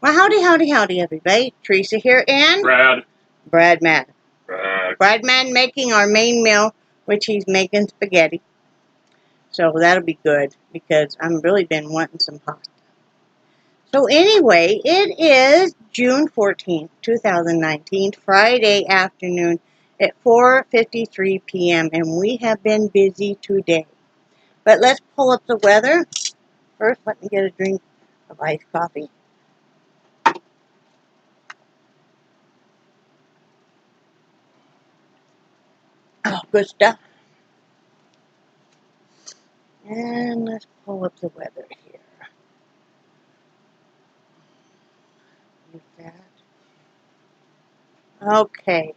Well, howdy, everybody. Theresa here and Bradman. Bradman making our main meal, which he's making spaghetti. So that'll be good because I've really been wanting some pasta. So anyway, it is June 14th, 2019, Friday afternoon at 4:53 p.m. and we have been busy today. But let's pull up the weather. First, let me get a drink of iced coffee. Oh, good stuff. And let's pull up the weather here. Use that. Okay.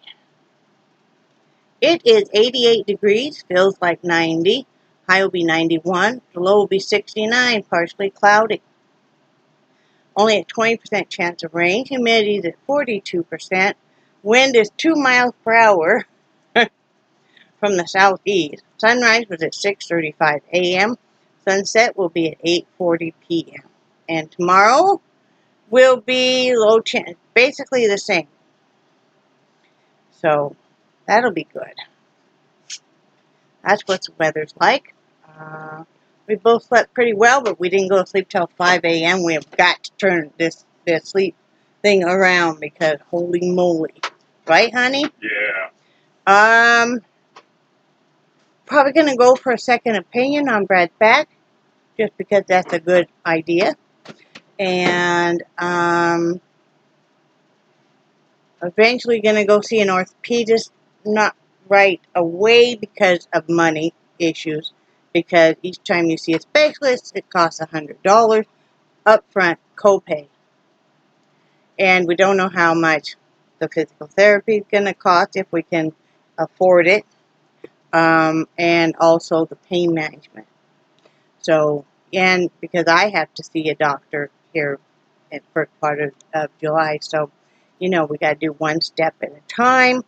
It is 88 degrees, feels like 90. High will be 91. The low will be 69, partially cloudy. Only a 20% chance of rain. Humidity is at 42%. Wind is 2 miles per hour from the southeast. Sunrise was at 6:35 a.m. Sunset will be at 8:40 p.m. And tomorrow will be low chance, basically the same. So that'll be good. That's what the weather's like. We both slept pretty well, but we didn't go to sleep till 5 a.m. We have got to turn this sleep thing around because holy moly. Right, honey? Yeah. Probably going to go for a second opinion on Brad's back, just because that's a good idea. And eventually going to go see an orthopedist, not right away because of money issues. Because each time you see a specialist, it costs $100 upfront copay. And we don't know how much the physical therapy is going to cost if we can afford it. And also the pain management. So, and because I have to see a doctor here in the first part of July. So, you know, we got to do one step at a time.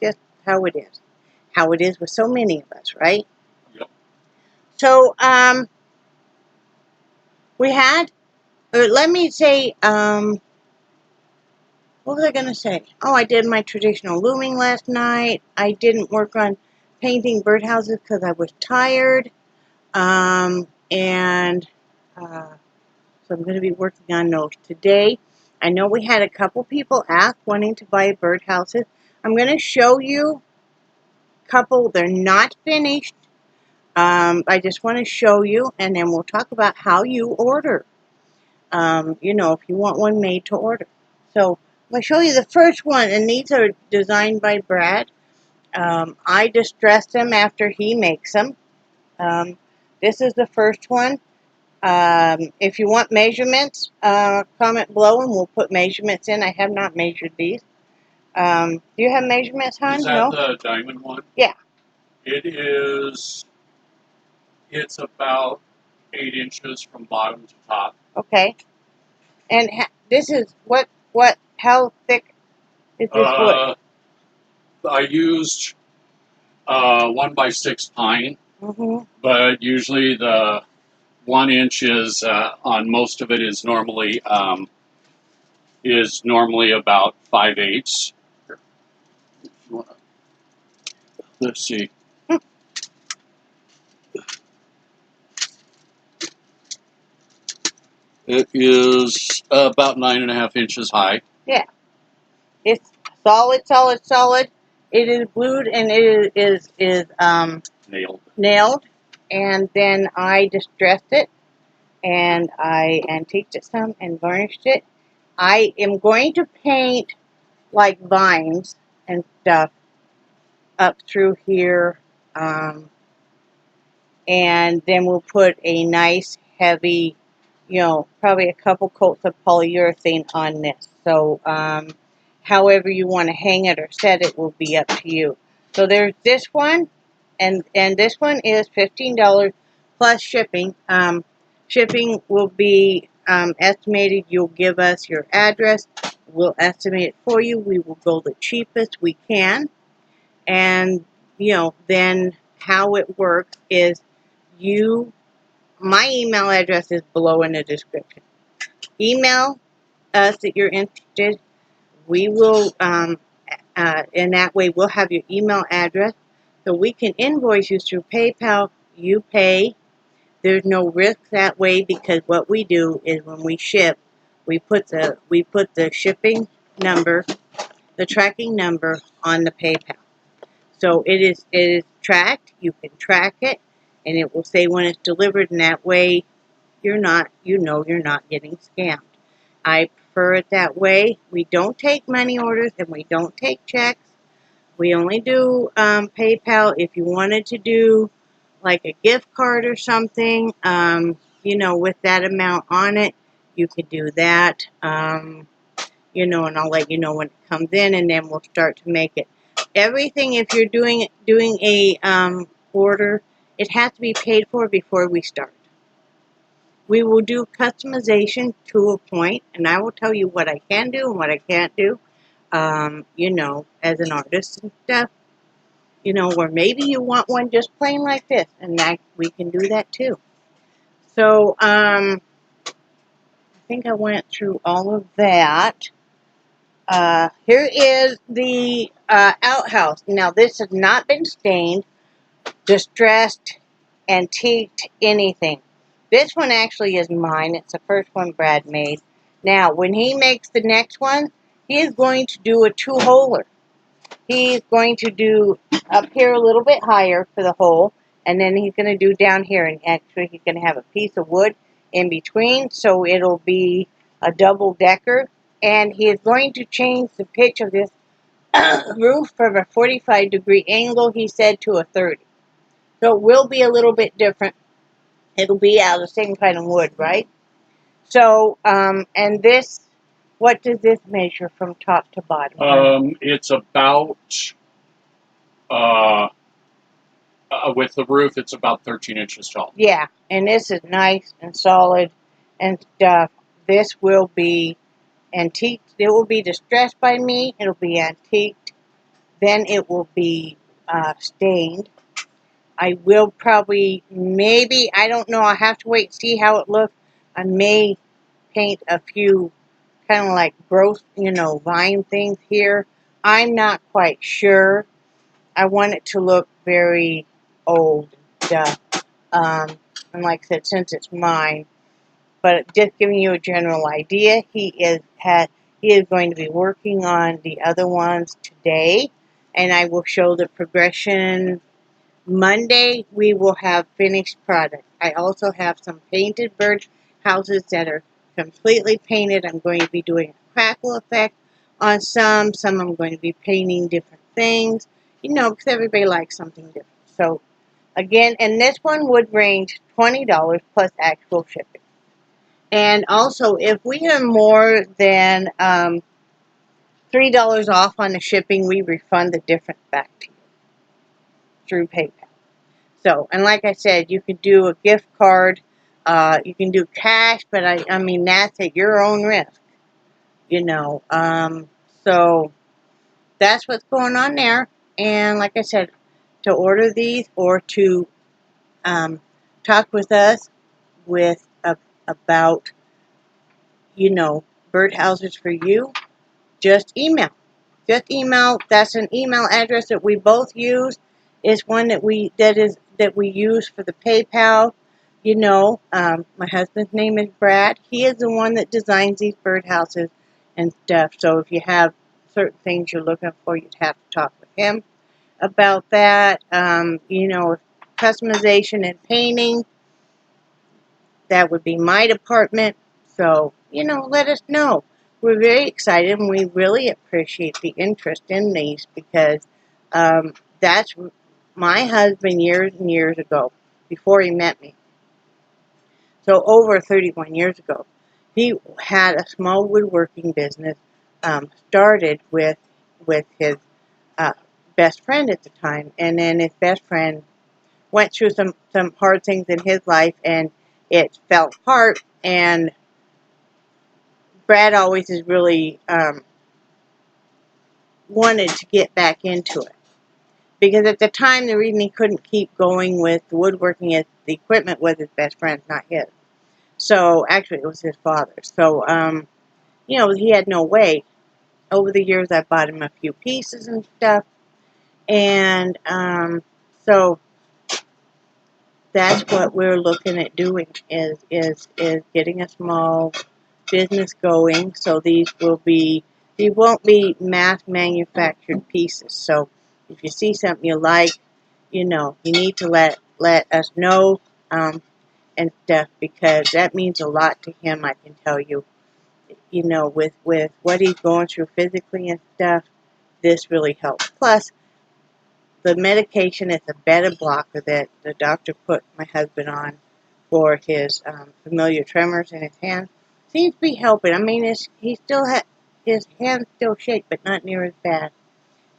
Just how it is. How it is with so many of us, right? Yep. So, we had, let me say, what was I going to say? Oh, I did my traditional looming last night. I didn't work on painting birdhouses because I was tired. So I'm going to be working on those today. I know we had a couple people ask wanting to buy birdhouses. I'm going to show you a couple. They're not finished. I just want to show you, and then we'll talk about how you order. You know, if you want one made to order. So I'm going to show you the first one, and these are designed by Brad. I distress them after he makes them. This is the first one. If you want measurements, comment below and we'll put measurements in. I have not measured these. Do you have measurements, hon? Is that No? the diamond one? Yeah. It's about 8 inches from bottom to top. Okay. And this is, how thick is this wood? I used 1x6 pine, but usually the 1 inch is, on most of it is normally about 5/8. Let's see. It is about 9.5 inches high. Yeah. It's solid. It is glued and it is nailed. And then I distressed it and I antiqued it some and varnished it. I am going to paint like vines and stuff up through here. And then we'll put a nice heavy, you know, probably a couple coats of polyurethane on this. So, however you want to hang it or set it will be up to you. So there's this one, and this one is $15 plus shipping. Shipping will be estimated. You'll give us your address. We'll estimate it for you. We will go the cheapest we can. And, you know, then how it works is my email address is below in the description. Email us that you're interested, we will, in that way, we'll have your email address so we can invoice you through PayPal. You pay. There's no risk that way because what we do is when we ship, we put the shipping number, the tracking number on the PayPal. So it is tracked. You can track it, and it will say when it's delivered. And that way, you're not getting scammed. I prefer it that way. We don't take money orders and we don't take checks. We only do PayPal. If you wanted to do like a gift card or something, with that amount on it, you could do that. And I'll let you know when it comes in, and then we'll start to make it. Everything, if you're doing a order, it has to be paid for before we start. We will do customization to a point, and I will tell you what I can do and what I can't do, as an artist and stuff. Or maybe you want one just plain like this, and that we can do that too. So, I think I went through all of that. Here is the outhouse. Now, this has not been stained, distressed, antiqued, anything. This one actually is mine. It's the first one Brad made. Now, when he makes the next one, he is going to do a two-holer. He's going to do up here a little bit higher for the hole, and then he's going to do down here, and actually he's going to have a piece of wood in between, so it'll be a double-decker, and he is going to change the pitch of this roof from a 45-degree angle, he said, to a 30. So it will be a little bit different. It'll be out of the same kind of wood, right? So, and this, what does this measure from top to bottom? It's about, with the roof, it's about 13 inches tall. Yeah, and this is nice and solid and stuff. This will be antiqued. It will be distressed by me. It'll be antiqued. Then it will be stained. I will probably, maybe, I don't know, I'll have to wait and see how it looks. I may paint a few kind of like growth, vine things here. I'm not quite sure. I want it to look very old stuff. And like I said, since it's mine, but just giving you a general idea, he is going to be working on the other ones today, and I will show the progression. Monday, we will have finished product. I also have some painted birdhouses that are completely painted. I'm going to be doing a crackle effect on some. Some I'm going to be painting different things, because everybody likes something different. So, again, and this one would range $20 plus actual shipping. And also, if we are more than $3 off on the shipping, we refund the difference back to you through PayPal. So, and like I said, you could do a gift card, you can do cash, but I mean, that's at your own risk, so that's what's going on there. And like I said, to order these or to talk with us about, birdhouses for you, just email. That's an email address that we both use. It's one that we use for the PayPal. My husband's name is Brad. He is the one that designs these birdhouses and stuff. So if you have certain things you're looking for, you'd have to talk with him about that. Customization and painting, that would be my department. So, let us know. We're very excited, and we really appreciate the interest in these because that's my husband years and years ago, before he met me. So over 31 years ago, he had a small woodworking business, started with his best friend at the time, and then his best friend went through some hard things in his life, and it fell apart, and Brad always has really wanted to get back into it. Because at the time, the reason he couldn't keep going with the woodworking is the equipment was his best friend's, not his. So, actually, it was his father's. So, you know, he had no way. Over the years, I bought him a few pieces and stuff. And so that's what we're looking at doing is getting a small business going. So these won't be mass manufactured pieces. So if you see something you like, you know, you need to let us know and stuff, because that means a lot to him. I can tell you, you know, with what he's going through physically and stuff, this really helps. Plus, the medication is a beta blocker that the doctor put my husband on for his familiar tremors in his hand. Seems to be helping. I mean, he still his hands still shake, but not near as bad.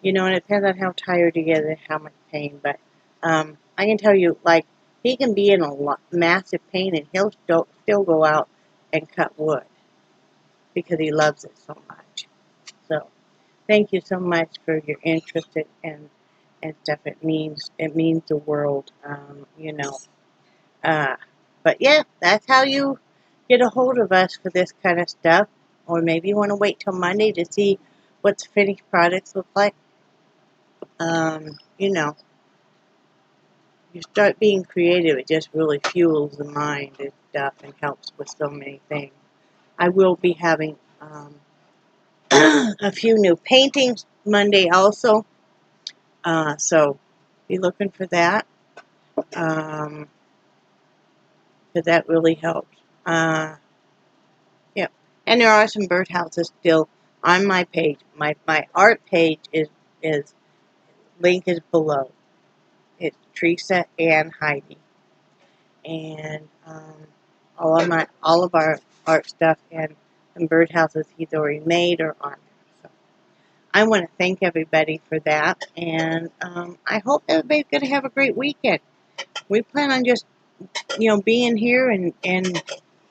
You know, and it depends on how tired he is and how much pain. But I can tell you, like, he can be in massive pain, and he'll still go out and cut wood because he loves it so much. So, thank you so much for your interest and stuff. It means the world, you know. But yeah, that's how you get a hold of us for this kind of stuff. Or maybe you want to wait till Monday to see what the finished products look like. You know, you start being creative, it just really fuels the mind and stuff and helps with so many things. I will be having a few new paintings Monday also. So be looking for that. Because that really helps. Yeah. And there are some birdhouses still on my page. My art page is link is below. It's Theresa Heide. And all of our art stuff and some birdhouses he's already made are on there. So I want to thank everybody for that, and I hope everybody's going to have a great weekend. We plan on just, you know, being here and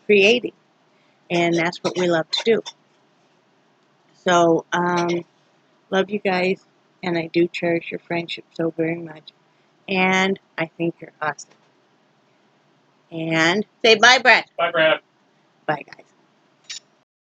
creating, and that's what we love to do. So love you guys, and I do cherish your friendship so very much, and I think you're awesome. And say bye, Brad. Bye, Brad. Bye, guys.